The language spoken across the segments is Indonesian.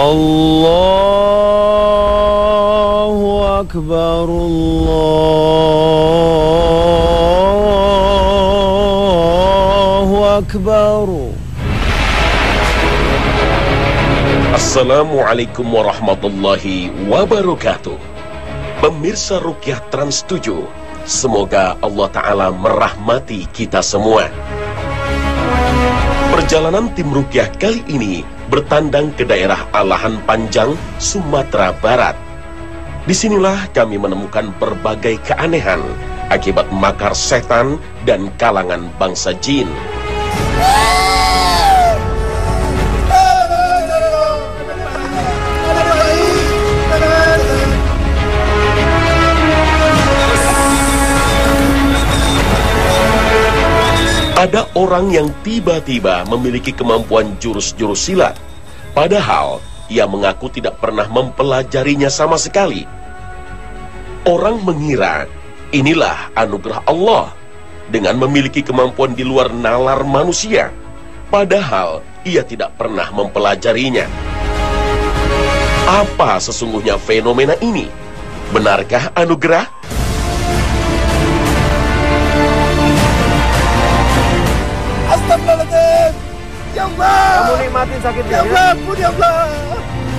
Allahu Akbar, Allahu Akbar. Assalamualaikum warahmatullahi wabarakatuh. Pemirsa Ruqyah Trans 7, semoga Allah Ta'ala merahmati kita semua. Perjalanan tim Ruqyah kali ini bertandang ke daerah Alahan Panjang, Sumatera Barat. Disinilah kami menemukan berbagai keanehan akibat makar setan dan kalangan bangsa jin. Ada orang yang tiba-tiba memiliki kemampuan jurus-jurus silat, padahal ia mengaku tidak pernah mempelajarinya sama sekali. Orang mengira inilah anugerah Allah dengan memiliki kemampuan di luar nalar manusia, padahal ia tidak pernah mempelajarinya. Apa sesungguhnya fenomena ini? Benarkah anugerah? Astagfirullahaladzim. Ya Allah, kamu nikmatin sakitnya. Ya Allah, ampun ya Allah.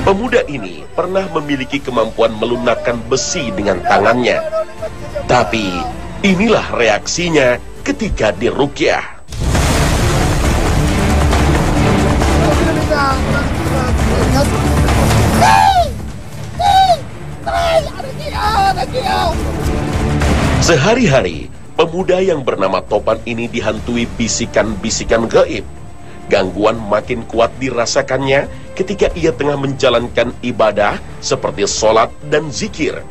Pemuda ini pernah memiliki kemampuan melunakkan besi dengan tangannya. Tapi inilah reaksinya ketika diruqyah. Sehari-hari, pemuda yang bernama Topan ini dihantui bisikan-bisikan gaib. Gangguan makin kuat dirasakannya ketika ia tengah menjalankan ibadah seperti sholat dan zikir.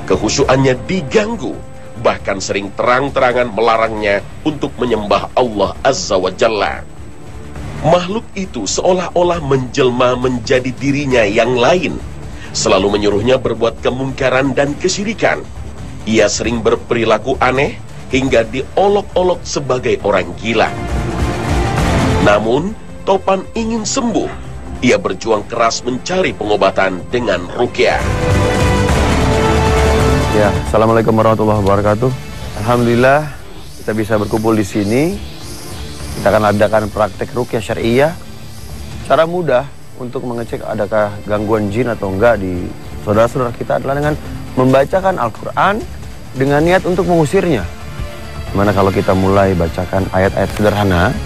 Kehusyuannya diganggu, bahkan sering terang-terangan melarangnya untuk menyembah Allah Azza wa Jalla. Makhluk itu seolah-olah menjelma menjadi dirinya yang lain, selalu menyuruhnya berbuat kemungkaran dan kesyirikan. Ia sering berperilaku aneh hingga diolok-olok sebagai orang gila. Namun, Topan ingin sembuh. Ia berjuang keras mencari pengobatan dengan ruqyah. Ya, assalamualaikum warahmatullahi wabarakatuh. Alhamdulillah kita bisa berkumpul di sini. Kita akan adakan praktek ruqyah syariah. Cara mudah untuk mengecek adakah gangguan jin atau enggak di saudara-saudara kita adalah dengan membacakan Al-Quran dengan niat untuk mengusirnya. Gimana kalau kita mulai bacakan ayat-ayat sederhana,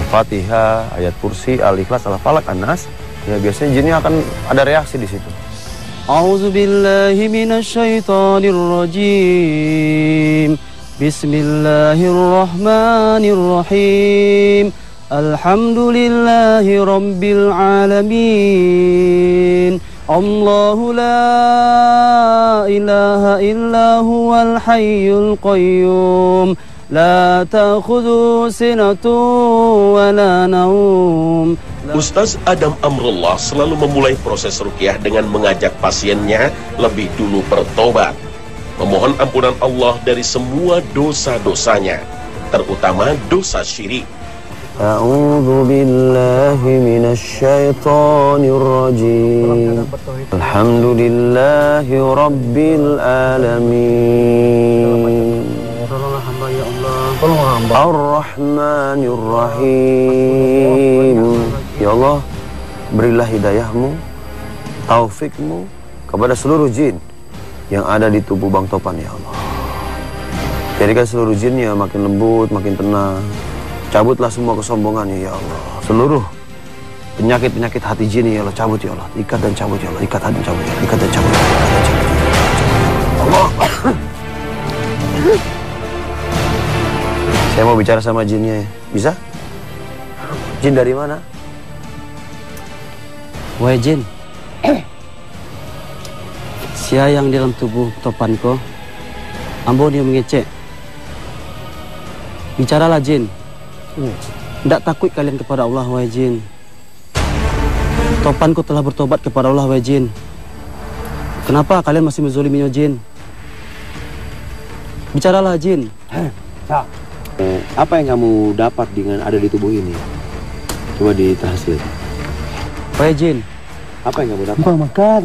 Al-Fatihah, ayat kursi, Al-Ikhlas, Al-Falaq, An-Nas, ya biasanya jinnya akan ada reaksi di situ. A'udzu billahi minasyaitonir rajim. Bismillahirrahmanirrahim. Alhamdulillahi rabbil alamin. Allahu la ilaha illa huwal hayyul qayyum. La ta'khudhu sinatu wa la naum. Ustaz Adam Amrullah selalu memulai proses ruqyah dengan mengajak pasiennya lebih dulu bertobat, memohon ampunan Allah dari semua dosa-dosanya, terutama dosa syirik. A'udzu billahi minasyaitonir rajim. Alhamdulillahi rabbil alamin. Tolonglah hamba ya Allah. Ar-Rahmanir Rahim. Ya Allah, berilah hidayahmu, taufikmu kepada seluruh jin yang ada di tubuh Bang Topan ya Allah. Jadikan seluruh jinnya makin lembut, makin tenang. Cabutlah semua kesombongannya ya Allah. Seluruh penyakit-penyakit hati jin ya Allah, cabut ya Allah. Ikat dan cabut ya Allah. Ikat dan cabut ya Allah. Ikat dan cabut ya Allah. Ikat dan cabut ya Allah. Saya mau bicara sama jinnya ya. Bisa? Jin dari mana? Wahai jin, sia yang dalam tubuh Topanko, ambo dia mengecek. Bicaralah jin. Tidak takut kalian kepada Allah, wahai jin. Topanku telah bertobat kepada Allah, wahai jin. Kenapa kalian masih menzoliminya, jin? Bicaralah, jin. Apa yang kamu dapat dengan ada di tubuh ini? Coba ditahsil. Wahai jin, Apa yang kamu dapat? Numpang makan.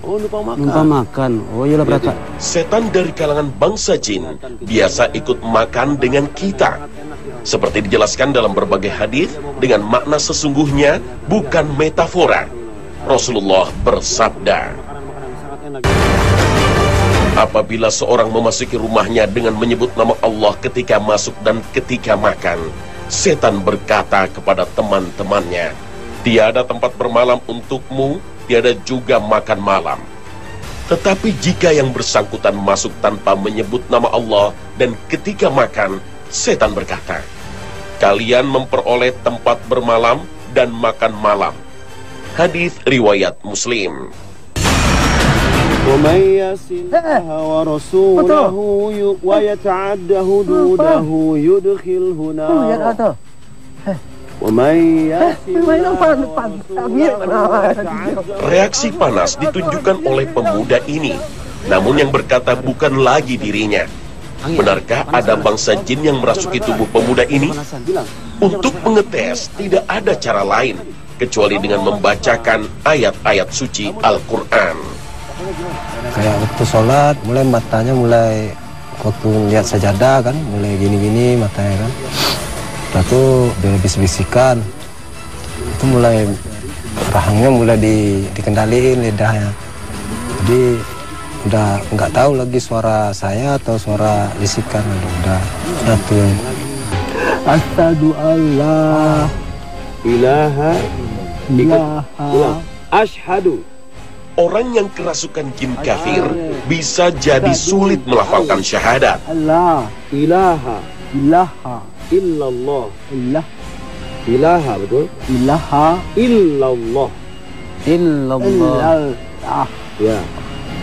Oh, numpang makan. Numpang makan. Oh iyalah berkata. Setan dari kalangan bangsa jin biasa ikut makan dengan kita. Seperti dijelaskan dalam berbagai hadis dengan makna sesungguhnya, bukan metafora. Rasulullah bersabda, apabila seorang memasuki rumahnya dengan menyebut nama Allah ketika masuk dan ketika makan, setan berkata kepada teman-temannya, tiada tempat bermalam untukmu, tiada juga makan malam. Tetapi jika yang bersangkutan masuk tanpa menyebut nama Allah dan ketika makan, setan berkata, kalian memperoleh tempat bermalam dan makan malam. Hadis riwayat Muslim. وَمَنْ يَعْصِ اللَّهَ وَرَسُولَهُ وَيَتَعَدَّ حُدُودَهُ يُدْخِلْهُ نَارًا وَمَنْ يَعْصِ اللَّهَ Reaksi panas ditunjukkan oleh pemuda ini, namun yang berkata bukan lagi dirinya. Benarkah ada bangsa jin yang merasuki tubuh pemuda ini? Untuk mengetes, tidak ada cara lain kecuali dengan membacakan ayat-ayat suci Al-Quran. Kayak waktu sholat, mulai matanya mulai waktu lihat sajadah kan, mulai gini-gini matanya kan. Udah tuh bisik-bisikan, itu mulai rahangnya mulai dikendaliin lidahnya. Jadi udah nggak tahu lagi suara saya atau suara bisikan, udah satu. Asyhadu alla ilaha illallah. Asyhadu. Orang yang kerasukan jin kafir bisa jadi sulit melafalkan syahadat. Allah ilaha illallah. Ilaha, betul? ilaha Illallah. Ya.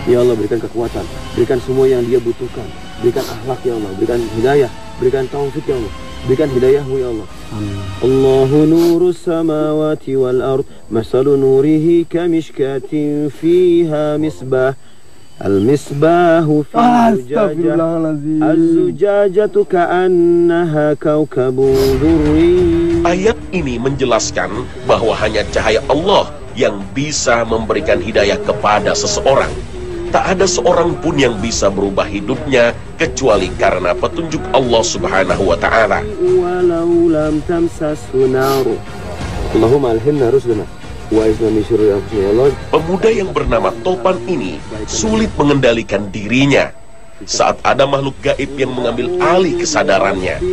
Ya Allah, berikan kekuatan, berikan semua yang dia butuhkan, berikan akhlak ya Allah, berikan hidayah, berikan taufik ya Allah, berikan hidayahmu ya Allah. Allahu nurus samawati wal ard, masalu nurihi kamishkatin fiha misbah, al-misbahu fi zujajah, az-zujajatu ka'annaha kawkabun durri. Ayat ini menjelaskan bahwa hanya cahaya Allah yang bisa memberikan hidayah kepada seseorang. Tak ada seorang pun yang bisa berubah hidupnya kecuali karena petunjuk Allah Subhanahu wa Ta'ala. Walau lam tamsashu naru. Allahumma alhimna rusdana wa isna min syururi anfusina ya Allah. Pemuda yang bernama Topan ini sulit mengendalikan dirinya saat ada makhluk gaib yang mengambil alih kesadarannya.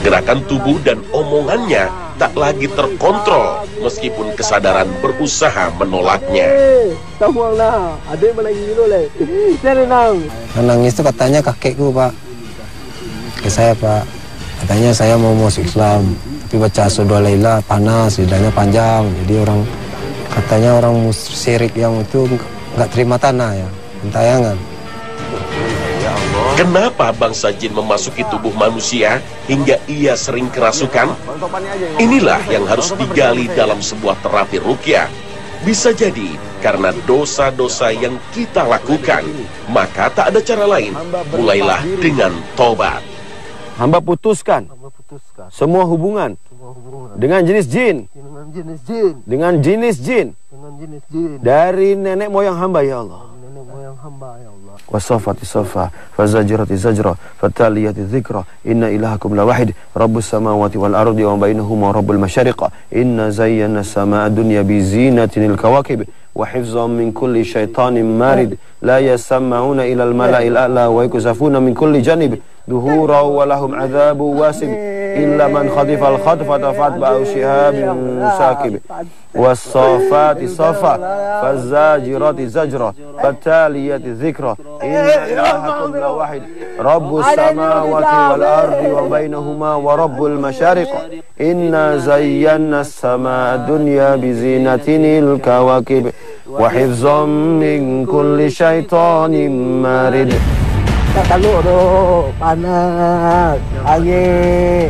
Gerakan tubuh dan omongannya tak lagi terkontrol meskipun kesadaran berusaha menolaknya. Nangis itu katanya kakekku Pak, ke saya Pak, katanya saya mau masuk Islam tapi baca Asyhadu alla ilaha panas, lidahnya panjang, jadi orang katanya orang musyrik yang itu nggak terima tanah ya, gentayangan. Kenapa bangsa jin memasuki tubuh manusia hingga ia sering kerasukan? Inilah yang harus digali dalam sebuah terapi ruqyah. Bisa jadi karena dosa-dosa yang kita lakukan, maka tak ada cara lain. Mulailah dengan tobat. Hamba putuskan semua hubungan dengan jenis jin, dengan jenis jin dari nenek moyang hamba ya Allah. Wasafati safa, fazajirati zajra, fataliyati dhikra, inna ilahakum la wahid, rabbus samawati wal ardi wa bainahuma rabbul masyariqa, inna zayyana samaa dunya bi zinatinil kawakib, wa hifzan min kulli syaitanin marid, la yasma'una ila al mala'il a'la wa yakuzafuna min kulli janib, duhura wa lahum adzabu wasib, illa man khadifal khadfata fatba'u shihabin sakib, was-safati safa, fazajirati zajra, fataliyati dhikra, inna ilahakum la wahid, rabbus samawati wal ardi wa bainahuma wa rabbul masyariq, inna zayyana as-samaa dunya bi zinatinil kawakib, wa hifzan min kulli syaitanin marid. Panas, angin.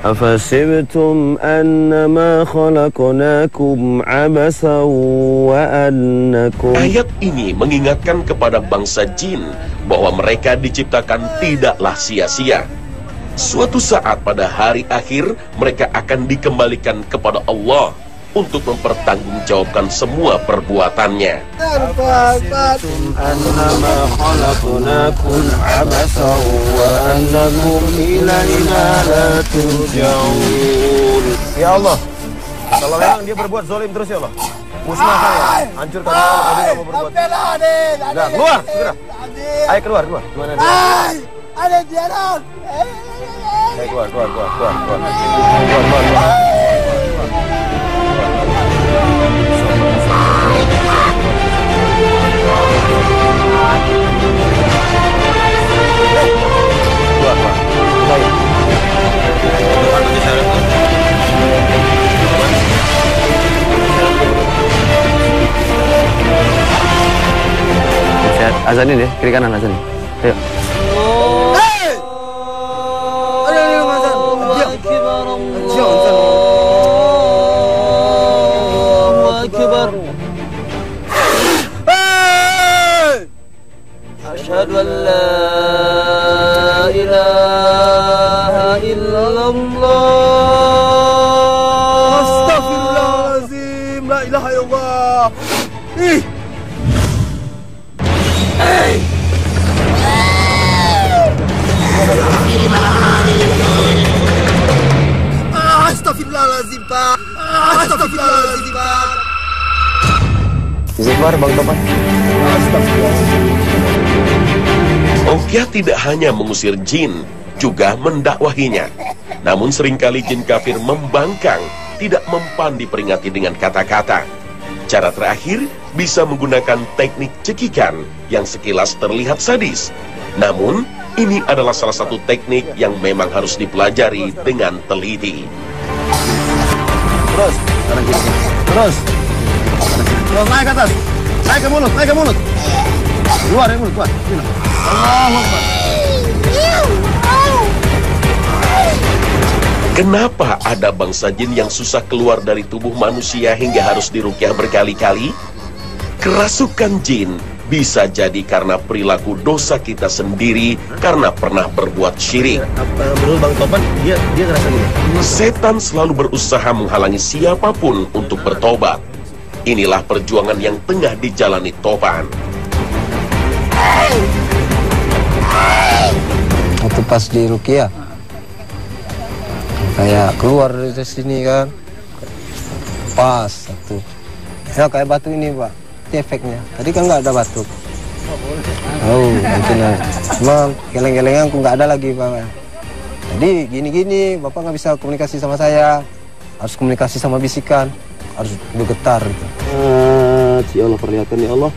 أفسبتم أنما خلقناكم عبثا وأنكم. Ayat ini mengingatkan kepada bangsa jin bahwa mereka diciptakan tidaklah sia-sia. Suatu saat pada hari akhir mereka akan dikembalikan kepada Allah. untuk mempertanggungjawabkan semua perbuatannya. Ya Allah, kalau memang dia berbuat zalim terus ya Allah, musnahkan ya, hancurkan ya Allah, dia nggak mau berbuat. Nah, keluar, segera. Ayo keluar. Gimana dia? Ayo keluar. Azanin deh, kiri kanan azanin. Ayo. Asyhadu an la ilaha illallah. Astaghfirullahalazim. La ilaha illallah. Astaghfirullahalazim, Pak. Astaghfirullahalazim, Pak. Istighfar Bang Topan. Ruqyah tidak hanya mengusir jin, juga mendakwahinya. Namun seringkali jin kafir membangkang, tidak mempan diperingati dengan kata-kata. Cara terakhir bisa menggunakan teknik cekikan yang sekilas terlihat sadis. Namun, ini adalah salah satu teknik yang memang harus dipelajari dengan teliti. Terus, kanan kiri. Terus, naik ke atas. Naik ke mulut. Keluar dari mulut, keluar. Allahu Akbar. Kenapa ada bangsa jin yang susah keluar dari tubuh manusia hingga harus diruqyah berkali-kali? Kerasukan jin bisa jadi karena perilaku dosa kita sendiri karena pernah berbuat syirik. Menurut Bang Topan, dia ngerasa gini. Setan selalu berusaha menghalangi siapapun untuk bertobat. Inilah perjuangan yang tengah dijalani Topan. Waktu pas di ruqyah, kayak keluar dari sini kan, pas satu. Ya kayak batu ini Pak, itu efeknya. Tadi kan nggak ada batu. Oh, mungkin cuma geleng-gelengnya aku nggak ada lagi Pak. Jadi gini-gini, Bapak nggak bisa komunikasi sama saya, harus komunikasi sama bisikan, harus bergetar. Gitu. Ya Allah, perlihatkan ya Allah.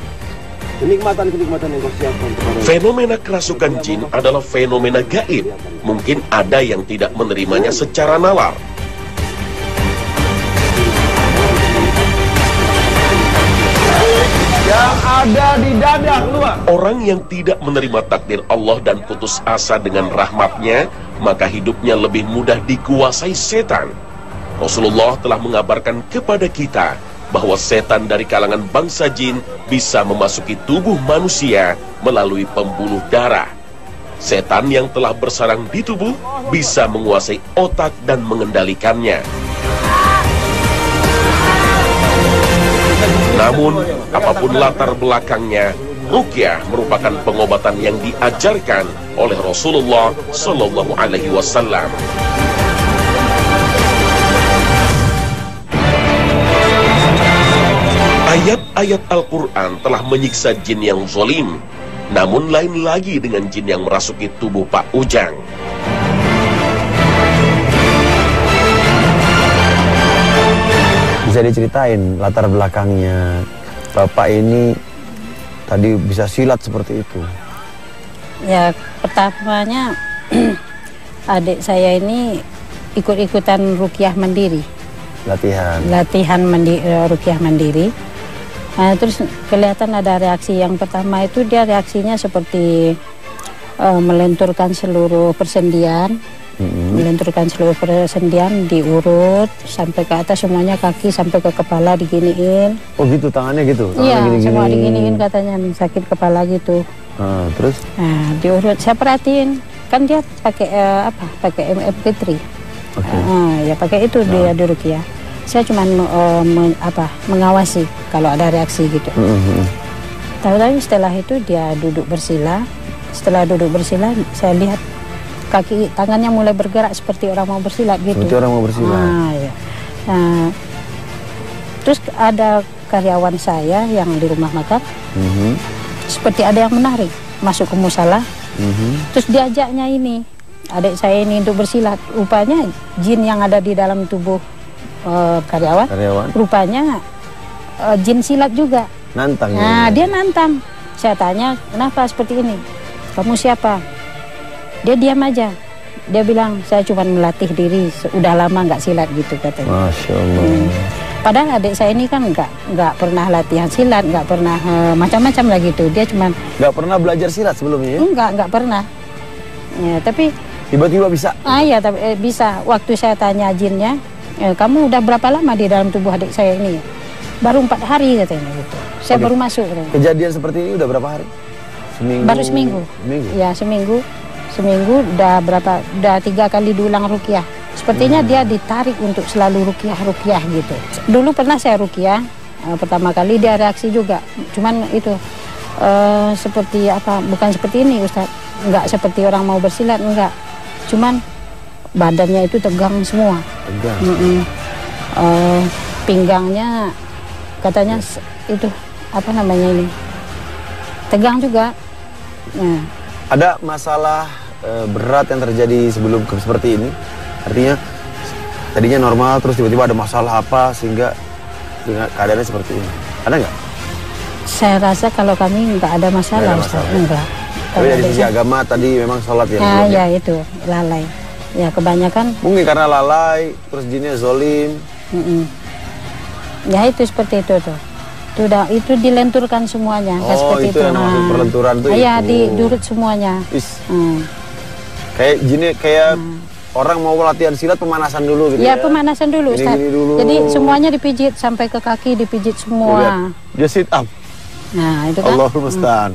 Kenikmatan yang kau siapkan kepada. Fenomena kerasukan jin adalah fenomena gaib. Mungkin ada yang tidak menerimanya secara nalar. Yang ada di dada keluar. Orang yang tidak menerima takdir Allah dan putus asa dengan rahmatnya, maka hidupnya lebih mudah dikuasai setan. Rasulullah telah mengabarkan kepada kita bahwa setan dari kalangan bangsa jin bisa memasuki tubuh manusia melalui pembuluh darah. Setan yang telah bersarang di tubuh bisa menguasai otak dan mengendalikannya. Namun, apapun latar belakangnya, ruqyah merupakan pengobatan yang diajarkan oleh Rasulullah Shallallahu Alaihi Wasallam. Ayat-ayat Al-Quran telah menyiksa jin yang zalim. Namun lain lagi dengan jin yang merasuki tubuh Pak Ujang. Bisa diceritain latar belakangnya Bapak ini tadi bisa silat seperti itu? Ya, pertamanya adik saya ini ikut-ikutan ruqyah mandiri. Latihan ruqyah mandiri. Nah, terus kelihatan ada reaksi. Yang pertama itu dia reaksinya seperti melenturkan seluruh persendian. Melenturkan seluruh persendian, diurut sampai ke atas semuanya, kaki sampai ke kepala diginiin. Oh gitu, tangannya gitu? Iya, semua diginiin katanya, sakit kepala gitu. Terus? Nah, diurut, saya perhatiin. Kan dia pakai pakai MP3. Okay. Ya pakai itu dia di ruqyah. saya cuma mengawasi kalau ada reaksi gitu. Tahu-tahu setelah itu dia duduk bersila. Setelah duduk bersila, saya lihat kaki tangannya mulai bergerak seperti orang mau bersilat gitu. Seperti orang mau bersilat. Ya. Terus ada karyawan saya yang di rumah makan, seperti ada yang menarik masuk ke musalah. Terus diajaknya ini adik saya ini untuk bersilat. Rupanya jin yang ada di dalam tubuh karyawan. Rupanya jin silat juga. Nantang. Nah, dia nantang. Saya tanya, kenapa seperti ini? Kamu siapa? Dia diam aja. Dia bilang, saya cuma melatih diri. Udah lama nggak silat gitu katanya. Masya Allah. Padahal adik saya ini kan nggak pernah latihan silat, nggak pernah macam-macam lah gitu. Dia cuma nggak pernah belajar silat sebelumnya? Ya? Nggak pernah. Ya, tapi tiba-tiba bisa. Iya, tapi bisa. Waktu saya tanya jinnya, kamu udah berapa lama di dalam tubuh adik saya ini? Baru 4 hari katanya gitu. Saya baru masuk. Katanya. Kejadian seperti ini udah berapa hari? Seminggu. Baru seminggu. Ya seminggu. Seminggu udah 3 kali diulang ruqyah. Sepertinya dia ditarik untuk selalu ruqyah gitu. Dulu pernah saya ruqyah, pertama kali dia reaksi juga. Cuman itu seperti apa? Bukan seperti ini Ustaz. Enggak seperti orang mau bersilat, enggak. Cuman badannya itu tegang semua. Tegang. Pinggangnya katanya itu apa namanya ini? Tegang juga. Nah. Ada masalah berat yang terjadi sebelum seperti ini? Artinya tadinya normal terus tiba-tiba ada masalah apa sehingga keadaannya seperti ini? Ada nggak? Saya rasa kalau kami nggak ada masalah. Enggak. Tapi dari sisi agama tadi memang sholat yang ya itu lalai. Ya kebanyakan. Mungkin karena lalai terus jinnya zolim. Ya itu seperti itu tuh. Itu dilenturkan semuanya. Seperti itu yang maksud perlenturan tuh. Iya, diurut semuanya. Kayak jinnya orang mau latihan silat pemanasan dulu gitu ya. Ya pemanasan dulu Ustaz. Jadi semuanya dipijit sampai ke kaki dipijit semua. Dia sit up. Nah, itu kan. Allahul musta'an.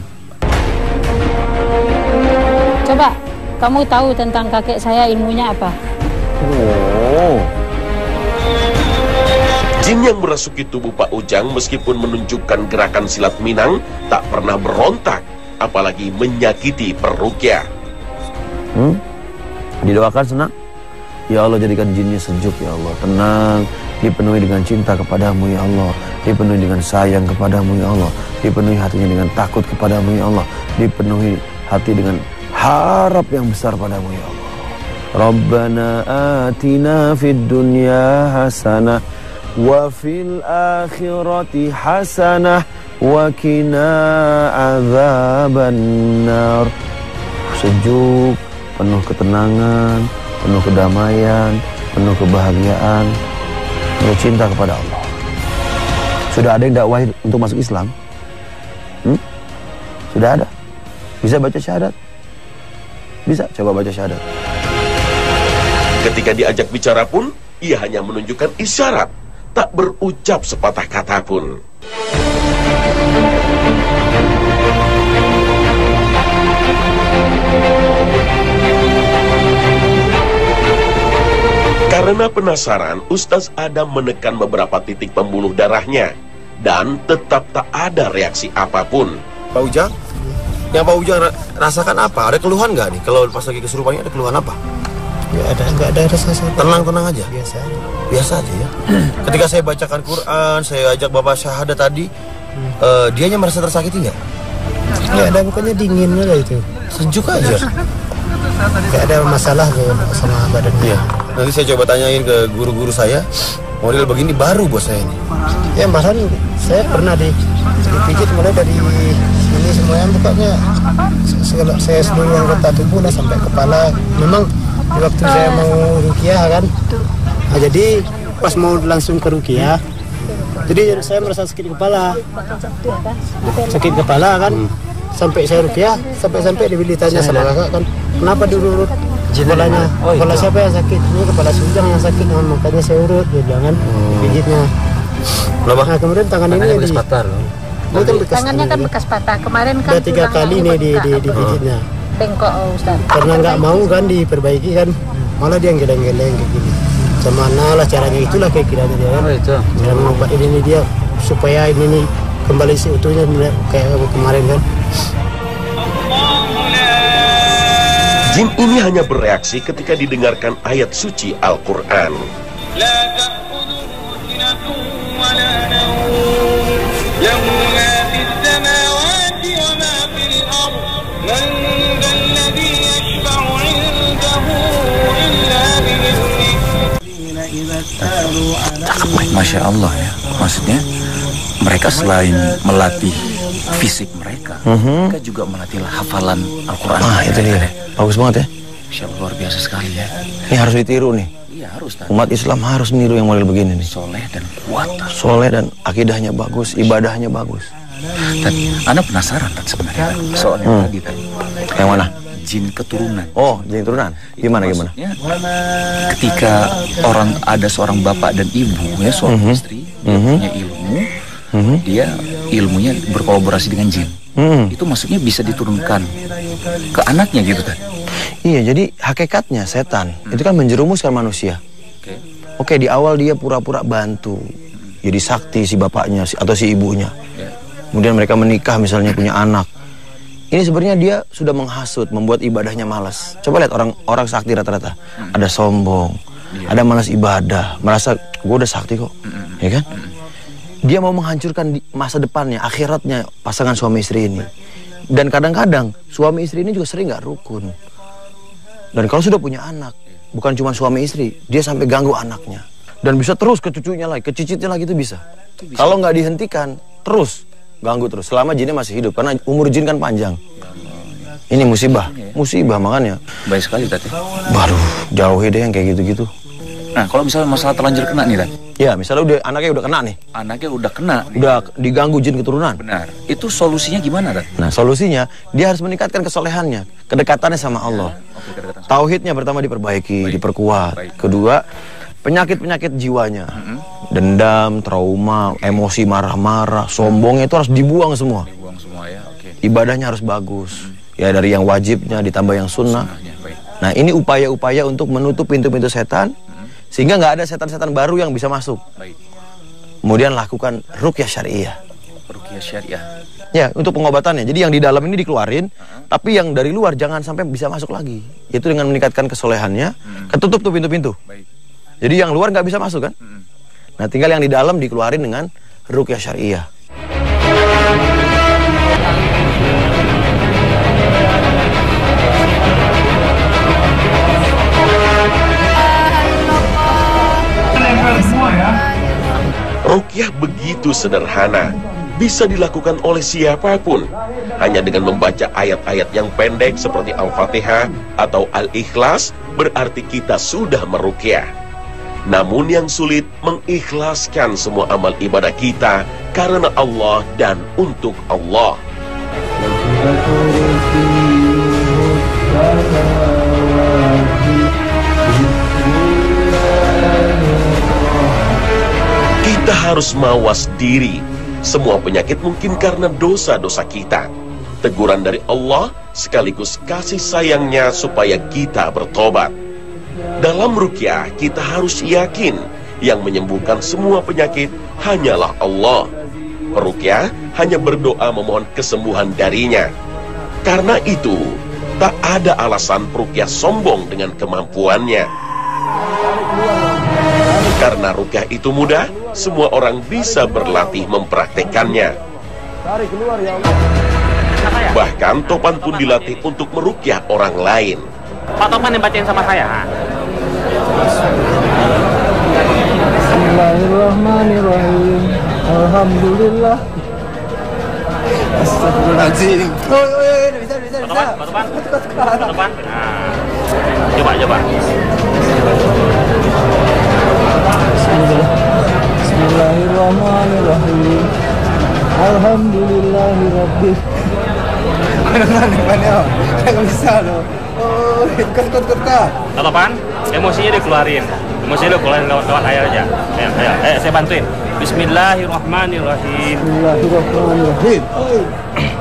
Coba kamu tahu tentang kakek saya ilmunya apa? Jin yang merasuki tubuh Pak Ujang meskipun menunjukkan gerakan silat Minang tak pernah berontak, apalagi menyakiti peruqyah. Didoakan senang. Ya Allah, jadikan jinnya sejuk ya Allah, tenang, dipenuhi dengan cinta kepadamu ya Allah, dipenuhi dengan sayang kepadamu ya Allah, dipenuhi hatinya dengan takut kepadamu ya Allah, dipenuhi hati dengan harap yang besar padamu ya Allah. Rabbana atina fid dunya hasanah wa fil akhirati hasanah wa qina adzabannar. Sejuk, penuh ketenangan, penuh kedamaian, penuh kebahagiaan, penuh cinta kepada Allah. Sudah ada yang dakwah untuk masuk Islam? Sudah ada? Bisa baca syahadat? Bisa, coba baca syahadat. Ketika diajak bicara pun, ia hanya menunjukkan isyarat, tak berucap sepatah kata pun. Karena penasaran, Ustaz Adam menekan beberapa titik pembuluh darahnya dan tetap tak ada reaksi apapun. Pak Ujang, yang Pak Ujang rasakan apa? Ada keluhan nggak nih? Kalau pas lagi kesurupannya ada keluhan apa? Ya nggak ada rasa sakit. Tenang aja. Biasa aja ya. Ketika saya bacakan Quran, saya ajak Bapak syahadat tadi, dianya merasa tersakiti nggak? Ya ada, bukannya dingin aja itu. Sejuk aja. Nggak ada masalah tuh sama badannya. Iya. Nanti saya coba tanyain ke guru-guru saya, model begini baru buat saya ini. Ya bahkan saya pernah dipijit mulai dari ini semuanya, bukannya segala saya seluruh anggota tubuh lah sampai kepala. Memang di waktu saya mau ruqyah kan, nah, jadi pas mau langsung ke ruqyah, jadi saya merasa sakit kepala kan. Sampai saya ruqyah, sampai ditanya sama kakak kan, kenapa diurut kepalanya? Kepala siapa yang sakit? Ini kepala si Ujang yang sakit, nah, makanya saya urut, dia bilang kan, pijitnya. Nah kemudian tangan ini bekas patah loh. Tangannya kan bekas patah. Kemarin kan udah 3 kali nih dipijitnya. Bengkok Ustaz. Karena nggak mau kan diperbaiki kan, malah dia geleng-geleng kayak gini. macam mana lah caranya, itulah kira-kira dia kan. itu. Cara mengubah ini dia supaya ini kembali seutuhnya kayak kemarin kan. Jin ini hanya bereaksi ketika didengarkan ayat suci Al-Quran. Masya Allah ya, maksudnya mereka selain melatih fisik mereka, mereka juga melatih hafalan Al-Quran. Itu dia, bagus banget ya. Masya Allah, luar biasa sekali ya. Ini harus ditiru nih. Iya harus. Umat Islam harus meniru yang model begini nih. Soleh dan kuat. Soleh dan akidahnya bagus, ibadahnya bagus. Dan Anda penasaran sebenarnya soal yang tadi tadi. Yang mana? Jin keturunan. Oh, jin keturunan. Gimana? Ketika ada seorang bapak dan ibu ya, suami istri, dia punya ilmu, dia ilmunya berkolaborasi dengan jin. Itu maksudnya bisa diturunkan ke anaknya gitu kan? Iya, jadi hakikatnya setan itu kan menjerumuskan manusia. Oke, di awal dia pura-pura bantu, jadi sakti si bapaknya atau si ibunya. Kemudian mereka menikah misalnya, punya anak. Ini sebenarnya dia sudah menghasut, membuat ibadahnya malas. Coba lihat orang sakti rata-rata, ada sombong, ada malas ibadah, merasa gue udah sakti kok, ya kan? Dia mau menghancurkan masa depannya, akhiratnya pasangan suami istri ini. Dan kadang-kadang suami istri ini juga sering nggak rukun. Dan kalau sudah punya anak, bukan cuma suami istri, dia sampai ganggu anaknya. Dan bisa terus ke cucunya lagi, ke cicitnya lagi itu bisa. Kalau nggak dihentikan, terus ganggu terus. Selama jinnya masih hidup, karena umur jin kan panjang. Ini musibah makanya. Baik sekali tadi. Baru jauhi deh yang kayak gitu-gitu. Nah, kalau misalnya masalah terlanjur kena nih, Tan. Ya, misalnya anaknya udah kena nih. Anaknya udah kena. Udah diganggu jin keturunan. Benar. Itu solusinya gimana, Tan? Nah, solusinya dia harus meningkatkan kesolehannya, kedekatannya sama Allah. Tauhidnya pertama diperbaiki, diperkuat. Kedua, penyakit-penyakit jiwanya. Dendam, trauma, emosi marah-marah, sombongnya itu harus dibuang semua. Dibuang semua ya, oke. Ibadahnya harus bagus. Ya, dari yang wajibnya ditambah yang sunnah. Nah, ini upaya-upaya untuk menutup pintu-pintu setan, sehingga nggak ada setan-setan baru yang bisa masuk. Baik. Kemudian lakukan ruqyah syariah. Ruqyah syariah. Ya, untuk pengobatannya. Jadi yang di dalam ini dikeluarin, tapi yang dari luar jangan sampai bisa masuk lagi. Itu dengan meningkatkan kesolehannya, ketutup tuh pintu-pintu. Baik. Jadi yang luar nggak bisa masuk kan? Nah, tinggal yang di dalam dikeluarin dengan ruqyah syariah. Ruqyah begitu sederhana, bisa dilakukan oleh siapapun. Hanya dengan membaca ayat-ayat yang pendek seperti Al-Fatihah atau Al-Ikhlas, berarti kita sudah meruqyah. Namun yang sulit mengikhlaskan semua amal ibadah kita karena Allah dan untuk Allah. Kita harus mawas diri. Semua penyakit mungkin karena dosa-dosa kita. Teguran dari Allah sekaligus kasih sayangnya supaya kita bertobat. Dalam ruqyah kita harus yakin yang menyembuhkan semua penyakit hanyalah Allah. Peruqyah hanya berdoa memohon kesembuhan darinya. Karena itu, tak ada alasan peruqyah sombong dengan kemampuannya. Karena ruqyah itu mudah, semua orang bisa berlatih mempraktekannya. Bahkan Topan pun dilatih untuk meruqyah orang lain. Pak Topan yang bacain sama saya. Bismillahirrahmanirrahim. Alhamdulillah. Astagfirullahaladzim. Bisa. Pak Topan. Nah, coba. Bismillahirrahmanirrahim. Alhamdulillahirabbil. Nggak bisa loh. Oh, ikut. Pak Topan, emosinya dikeluarin. Lewat air aja. Ayo, saya bantuin. Bismillahirrahmanirrahim. Bismillahirrahmanirrahim.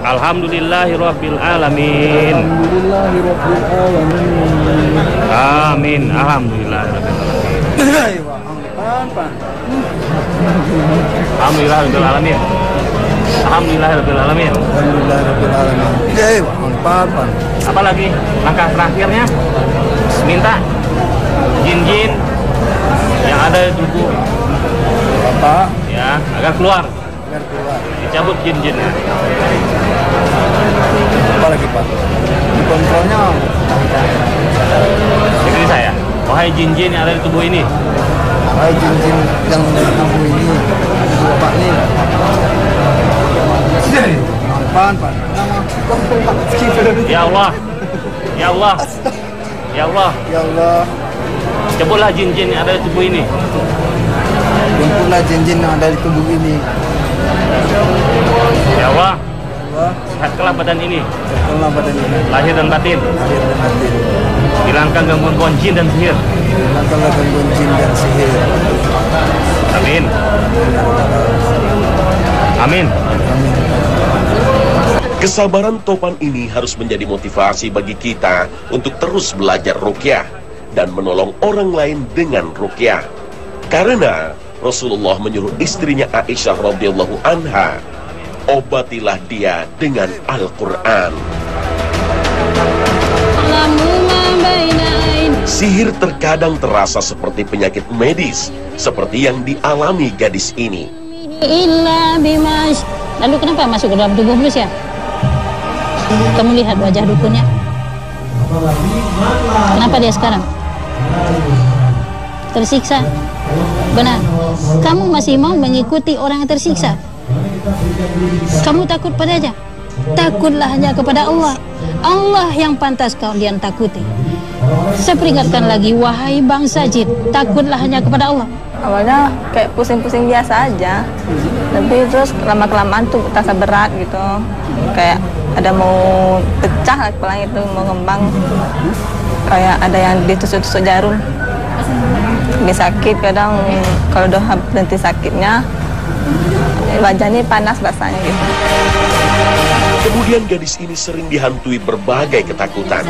Alhamdulillahirabbil alamin. Alhamdulillahirabbil alamin. Amin. Alhamdulillahirabbil alamin. Alhamdulillahirabbil alamin. Alhamdulillahirabbil alamin. Alhamdulillahirabbil alamin. Apa lagi? Langkah terakhirnya minta jin-jin yang ada di tubuh Bapak ya agar keluar. biar keluar. Dicabut jin-jinnya. Apa lagi Pak? Dikontrolnya Ikuti saya. Wahai jin-jin yang ada di tubuh ini. Hai jin-jin yang ada di tubuh ini, Bapak nih. Apaan Pak? Ya Allah. Ya Allah. Ya Allah. Ya Allah, Cabutlah jin-jin yang ada di tubuh ini. jemputlah jin-jin yang ada di tubuh ini. Ya Allah. Allah, Sehatkanlah badan ini. sehatkanlah badan ini, Lahir dan batin. lahir dan batin. Hilangkan gangguan jin dan sihir. Hilangkanlah gangguan jin dan sihir. Amin. Amin. Kesabaran Topan ini harus menjadi motivasi bagi kita untuk terus belajar ruqyah dan menolong orang lain dengan ruqyah. Karena Rasulullah menyuruh istrinya Aisyah radhiyallahu anha, obatilah dia dengan Al-Quran. Sihir terkadang terasa seperti penyakit medis, seperti yang dialami gadis ini. Lalu kenapa masuk ke dalam tubuh manusia? Kamu lihat wajah dukunnya. Kenapa dia sekarang tersiksa? Benar. Kamu masih mau mengikuti orang yang tersiksa? Kamu takut padanya? Takutlah hanya kepada Allah. Allah yang pantas kalian takuti. Saya peringatkan lagi, wahai bangsa jin, takutlah hanya kepada Allah. Awalnya kayak pusing-pusing biasa aja, tapi terus lama-kelamaan tuh terasa berat gitu, kayak ada mau pecah kepala itu, mau ngembang, kayak ada yang ditusuk-tusuk jarum. Lebih sakit kadang, kalau udah berhenti sakitnya wajahnya panas rasanya gitu. Kemudian gadis ini sering dihantui berbagai ketakutan.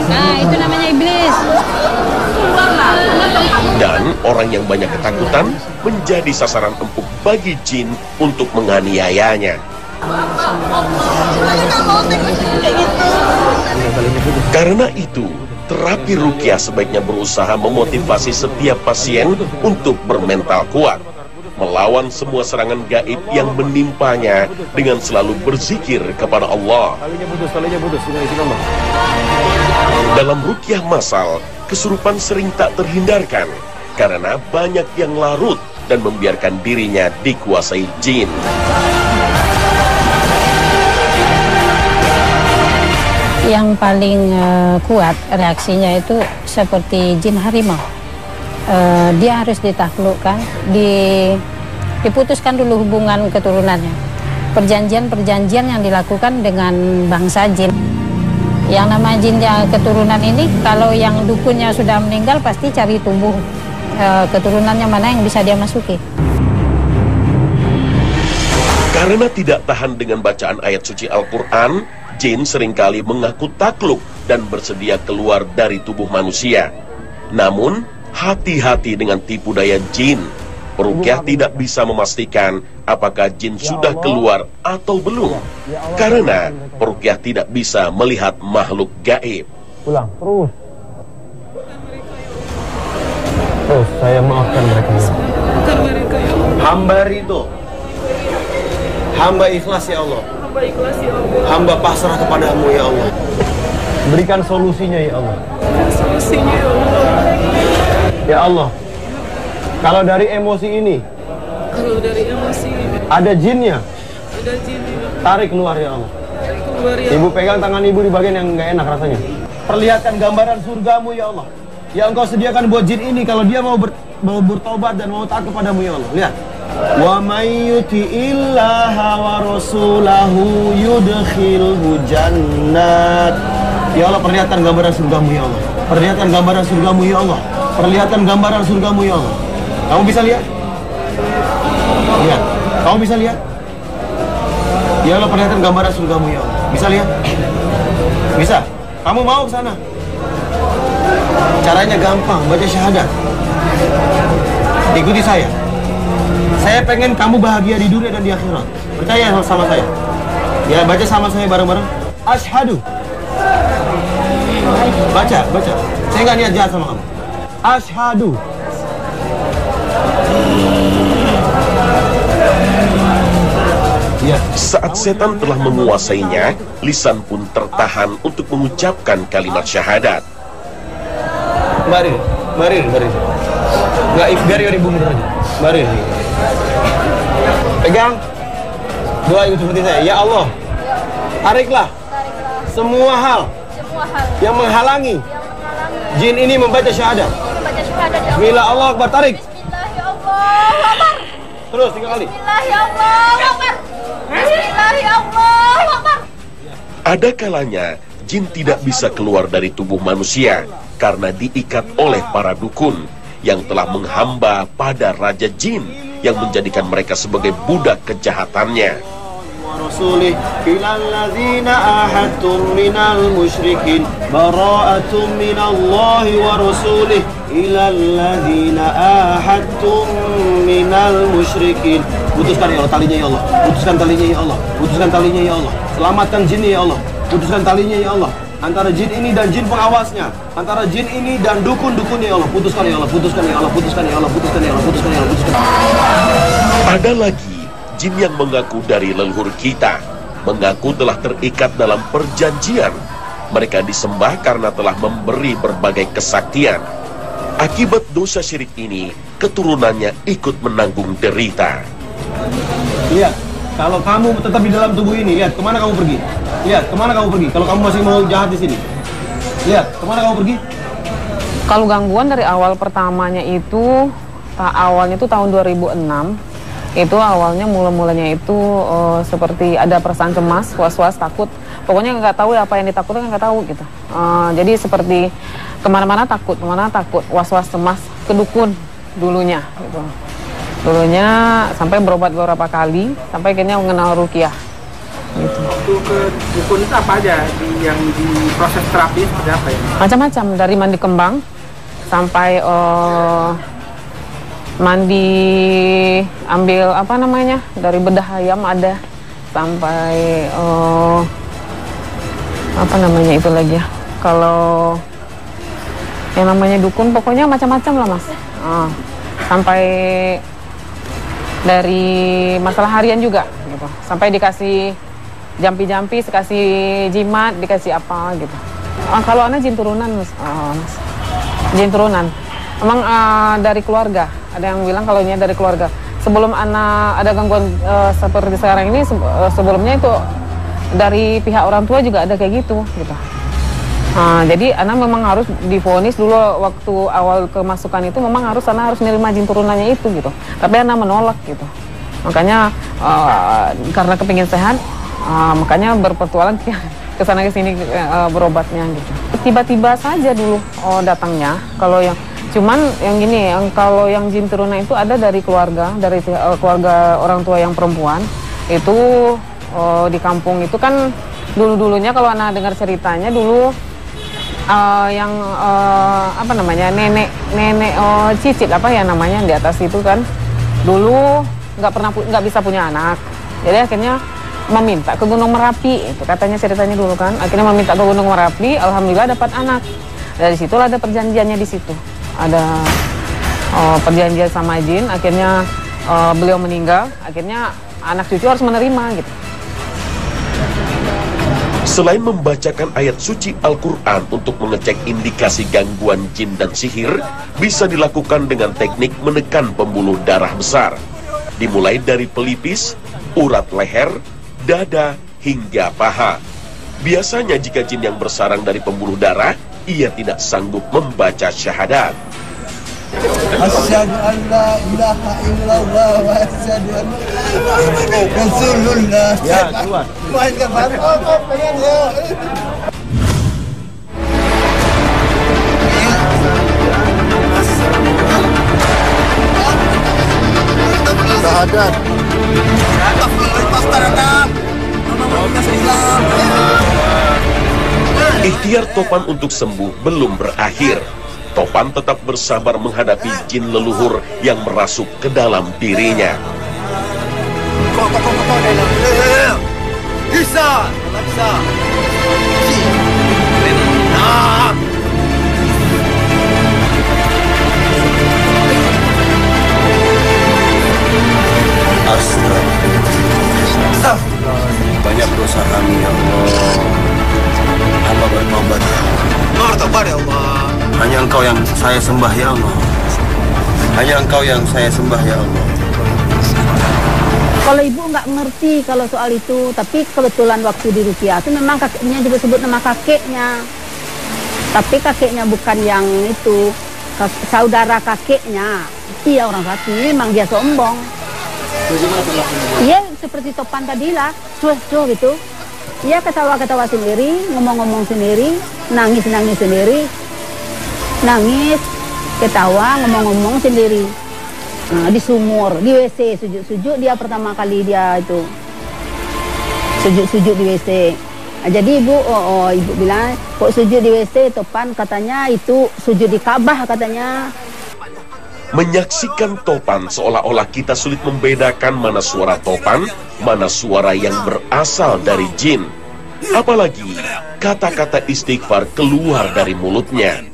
Nah, itu namanya iblis. Dan orang yang banyak ketakutan menjadi sasaran empuk bagi jin untuk menganiayanya. Karena itu, terapi ruqyah sebaiknya berusaha memotivasi setiap pasien untuk bermental kuat, melawan semua serangan gaib yang menimpanya dengan selalu berzikir kepada Allah. Dalam ruqyah massal, kesurupan sering tak terhindarkan karena banyak yang larut dan membiarkan dirinya dikuasai jin. Yang paling kuat reaksinya itu seperti jin harimau. Dia harus ditaklukkan, diputuskan dulu hubungan keturunannya. Perjanjian-perjanjian yang dilakukan dengan bangsa jin. Yang nama jinnya keturunan ini, kalau yang dukunnya sudah meninggal, pasti cari tumbuh keturunannya mana yang bisa dia masuki. Karena tidak tahan dengan bacaan ayat suci Al-Quran, jin seringkali mengaku takluk dan bersedia keluar dari tubuh manusia. Namun, hati-hati dengan tipu daya jin. Ruqyah tidak bisa memastikan apakah jin sudah keluar atau belum. Karena ruqyah tidak bisa melihat makhluk gaib. Pulang, terus. Terus, saya maafkan mereka. Hamba ridho. Hamba ikhlas ya Allah. Hamba pasrah kepadamu ya Allah. Berikan solusinya ya Allah. Ya Allah, kalau dari emosi ini, ada jinnya, tarik keluar ya Allah. Ibu pegang tangan ibu di bagian yang nggak enak rasanya. Perlihatkan gambaran surgamu ya Allah, yang engkau sediakan buat jin ini kalau dia mau bertobat dan mau taat kepadamu ya Allah. Lihat. Wa may yuti'illaha wa rasulahu yudkhilhu jannat. Ya Allah, perlihatkan gambaran surgamu ya Allah. Perlihatkan gambaran surgamu ya Allah. Perlihatkan gambaran surgamu ya Allah. Kamu bisa lihat? Lihat. Kamu bisa lihat? Ya Allah, perlihatkan gambaran surgamu ya Allah. Bisa lihat? Bisa? Kamu mau ke sana? Caranya gampang, baca syahadat. Ikuti saya. Saya pengen kamu bahagia di dunia dan di akhirat. Percaya sama saya. Ya, baca sama saya bareng-bareng. Asyhadu. Baca. Saya nggak niat jahat sama kamu. Asyhadu. Ya. Saat setan telah menguasainya, lisan pun tertahan untuk mengucapkan kalimat syahadat. Mari. Nggak, biar ibu mundur aja. Mari. Pegang. Doa itu seperti saya. Ya Allah, tariklah semua hal yang menghalangi jin ini membaca syahadat. Bismillah Allah Akbar, tarik. Bismillahirrahmanirrahim. Terus 3 kali. Bismillahirrahmanirrahim. Bismillahirrahmanirrahim. Ada kalanya jin tidak bisa keluar dari tubuh manusia karena diikat oleh para dukun yang telah menghamba pada raja jin yang menjadikan mereka sebagai budak kejahatannya. Rasulih ilal ladzina ahadtum minal musyrikin bara'atum minallahi wa rasulih ilal ladzina ahadtum minal musyrikin. Putuskan ya Allah talinya ya Allah. Putuskan talinya ya Allah. Putuskan talinya ya Allah. Selamatkan jinnya ya Allah. Putuskan talinya ya Allah. Antara jin ini dan jin pengawasnya, antara jin ini dan dukun-dukunnya ya Allah. Putuskan ya Allah. Putuskan ya Allah. Putuskan ya Allah. Putuskan ya Allah. Putuskan ya Allah. Putuskan. Ada lagi jin yang mengaku dari leluhur kita, mengaku telah terikat dalam perjanjian. Mereka disembah karena telah memberi berbagai kesaktian. Akibat dosa syirik ini, keturunannya ikut menanggung derita. Lihat, kalau kamu tetap di dalam tubuh ini, lihat kemana kamu pergi. Lihat kemana kamu pergi. Kalau kamu masih mau jahat di sini, lihat kemana kamu pergi. Kalau gangguan dari awal pertamanya itu, awalnya itu tahun 2006. Itu awalnya mula-mulanya itu seperti ada perasaan cemas, was-was, takut. Pokoknya nggak tahu ya apa yang ditakutkan, nggak tahu gitu. Jadi seperti kemana-mana takut, was-was, cemas, ke dukun dulunya gitu. Dulunya sampai berobat beberapa kali, sampai akhirnya mengenal ruqyah. Gitu. Waktu ke dukun itu apa aja yang di proses terapi seperti apa ya? Macam-macam, dari mandi kembang sampai mandi ambil apa namanya dari bedah ayam ada, sampai apa namanya itu lagi ya, kalau yang namanya dukun pokoknya macam-macam lah mas. Sampai dari masalah harian juga gitu, sampai dikasih jampi-jampi, dikasih jimat, dikasih apa gitu. Kalau anak jin turunan mas, jin turunan emang dari keluarga. Ada yang bilang kalau ini dari keluarga. Sebelum anak ada gangguan seperti sekarang ini, sebelumnya itu dari pihak orang tua juga ada kayak gitu. Jadi anak memang harus divonis dulu waktu awal kemasukan itu, memang anak harus menerima jin turunannya itu gitu. Tapi anak menolak gitu. Makanya karena kepingin sehat, makanya berpetualang ke sana ke sini berobatnya gitu. Tiba-tiba saja dulu datangnya. Kalau yang cuman yang gini, kalau yang jin turunan itu ada dari keluarga, dari keluarga orang tua yang perempuan. Itu di kampung itu kan dulu-dulunya kalau anak dengar ceritanya dulu yang apa namanya, nenek cicit apa ya namanya di atas itu kan dulu nggak bisa punya anak, jadi akhirnya meminta ke Gunung Merapi, itu katanya ceritanya dulu kan, akhirnya meminta ke Gunung Merapi, alhamdulillah dapat anak. Dari situlah ada perjanjiannya di situ, ada perjanjian sama jin, akhirnya beliau meninggal, akhirnya anak cucu harus menerima gitu. Selain membacakan ayat suci Al-Quran untuk mengecek indikasi gangguan jin dan sihir, bisa dilakukan dengan teknik menekan pembuluh darah besar. Dimulai dari pelipis, urat leher, dada, hingga paha. Biasanya jika jin yang bersarang dari pembuluh darah, ia tidak sanggup membaca syahadat. Asyhadu an la ilaha illallah wa asyhadu anna Muhammadar Rasulullah. Ya, keluar. Mainkan banget, pengen ya. Syahadat. Ikhtiar Topan untuk sembuh belum berakhir. Topan tetap bersabar menghadapi jin leluhur yang merasuk ke dalam dirinya. Bisa. Banyak dosa kami ya Allah. Hamba bertobat ya Allah. Bertobat ya Allah. Hanya Engkau yang saya sembah ya Allah. Hanya Engkau yang saya sembah ya Allah. Kalau ibu nggak ngerti kalau soal itu, tapi kebetulan waktu di Rukia itu memang kakeknya juga sebut nama kakeknya. Tapi kakeknya bukan yang itu, saudara kakeknya. Iya orang Pati, memang dia sombong. Iya seperti Topan tadi lah, cuek gitu. Iya ketawa-ketawa sendiri, ngomong-ngomong sendiri, nangis-nangis sendiri. Nangis, ketawa, ngomong-ngomong sendiri. Nah, di sumur, di WC, sujud-sujud dia pertama kali dia itu. Sujud-sujud di WC. Nah, jadi ibu bilang, kok sujud di WC, Topan katanya itu sujud di Ka'bah katanya. Menyaksikan Topan seolah-olah kita sulit membedakan mana suara Topan, mana suara yang berasal dari jin. Apalagi kata-kata istighfar keluar dari mulutnya.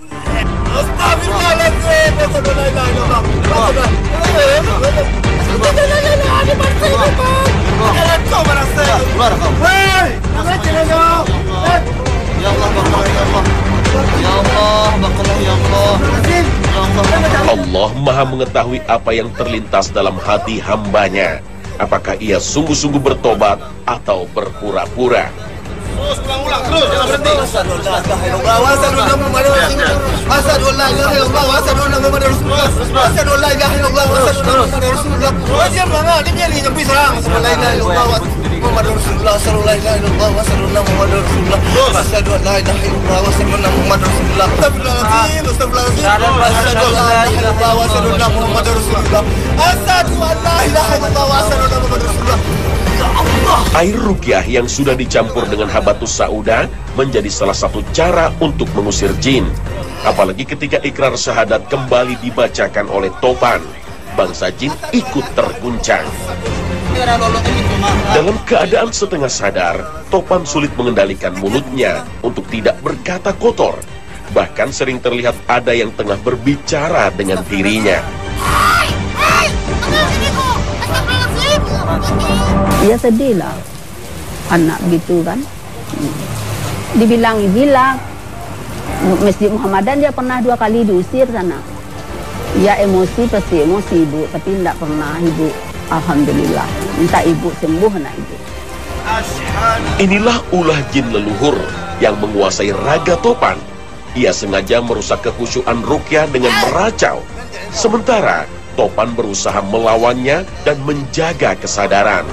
Allah Maha mengetahui apa yang terlintas dalam hati hambanya. Apakah ia sungguh-sungguh bertobat atau berpura-pura? Terus ulang-ulang, terus jangan berhenti. Air rukyah yang sudah dicampur dengan habatus sauda menjadi salah satu cara untuk mengusir jin. Apalagi ketika ikrar syahadat kembali dibacakan oleh Topan, bangsa jin ikut terguncang. Dalam keadaan setengah sadar, Topan sulit mengendalikan mulutnya untuk tidak berkata kotor. Bahkan sering terlihat ada yang tengah berbicara dengan dirinya. Dia sedih lah, anak gitu kan. Dibilang Masjid Muhammadan dia pernah 2 kali diusir sana. Ya emosi pasti emosi ibu, tapi tidak pernah ibu. Alhamdulillah, minta ibu sembuh nak ibu. Inilah ulah jin leluhur yang menguasai raga Topan. Ia sengaja merusak kekhusyuan rukyah dengan meracau. Sementara Topan berusaha melawannya dan menjaga kesadaran.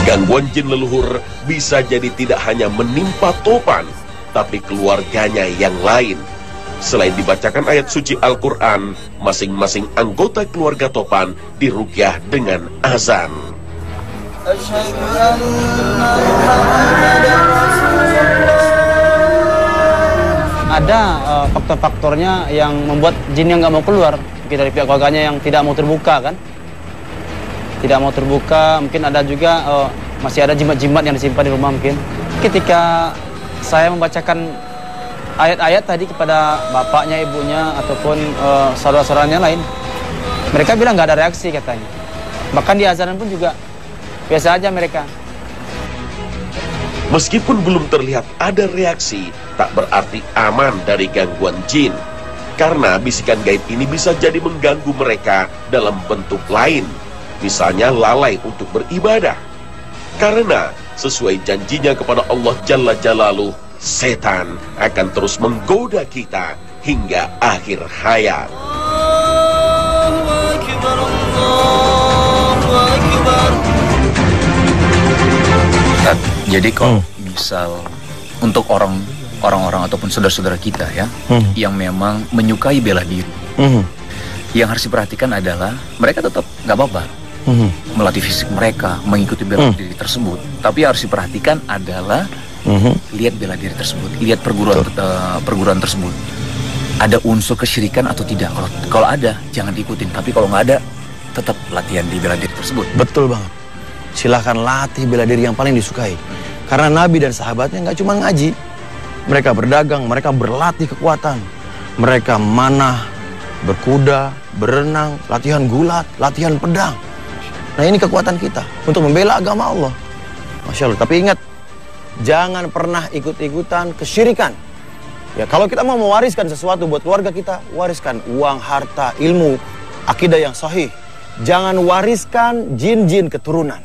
Gangguan jin leluhur bisa jadi tidak hanya menimpa Topan, tapi keluarganya yang lain. Selain dibacakan ayat suci Al-Quran, masing-masing anggota keluarga Topan dirukyah dengan azan. Ada faktor-faktornya yang membuat jin yang nggak mau keluar. Mungkin dari pihak keluarganya yang tidak mau terbuka kan. Tidak mau terbuka, mungkin ada juga masih ada jimat-jimat yang disimpan di rumah mungkin. Ketika saya membacakan ayat-ayat tadi kepada bapaknya, ibunya, ataupun saudara-saudaranya lain, mereka bilang nggak ada reaksi katanya. Bahkan di azanan pun juga biasa aja mereka. Meskipun belum terlihat ada reaksi, tak berarti aman dari gangguan jin. Karena bisikan gaib ini bisa jadi mengganggu mereka dalam bentuk lain. Misalnya lalai untuk beribadah. Karena sesuai janjinya kepada Allah Jalla Jalaluh, setan akan terus menggoda kita hingga akhir hayat. Jadi kalau misal untuk orang-orang ataupun saudara-saudara kita ya, yang memang menyukai bela diri, yang harus diperhatikan adalah mereka tetap nggak apa-apa melatih fisik mereka, mengikuti bela diri tersebut. Tapi harus diperhatikan adalah lihat bela diri tersebut, lihat perguruan tersebut. ada unsur kesyirikan atau tidak. Kalau ada, jangan diikutin. Tapi kalau nggak ada, tetap latihan di bela diri tersebut. Betul banget. Silahkan latih bela diri yang paling disukai. Karena Nabi dan sahabatnya nggak cuma ngaji. Mereka berdagang, mereka berlatih kekuatan. Mereka manah, berkuda, berenang, latihan gulat, latihan pedang. Nah ini kekuatan kita untuk membela agama Allah. Masya Allah. Tapi ingat, jangan pernah ikut-ikutan kesyirikan. Ya, kalau kita mau mewariskan sesuatu buat keluarga kita, wariskan uang, harta, ilmu, akidah yang sahih. Jangan wariskan jin-jin keturunan.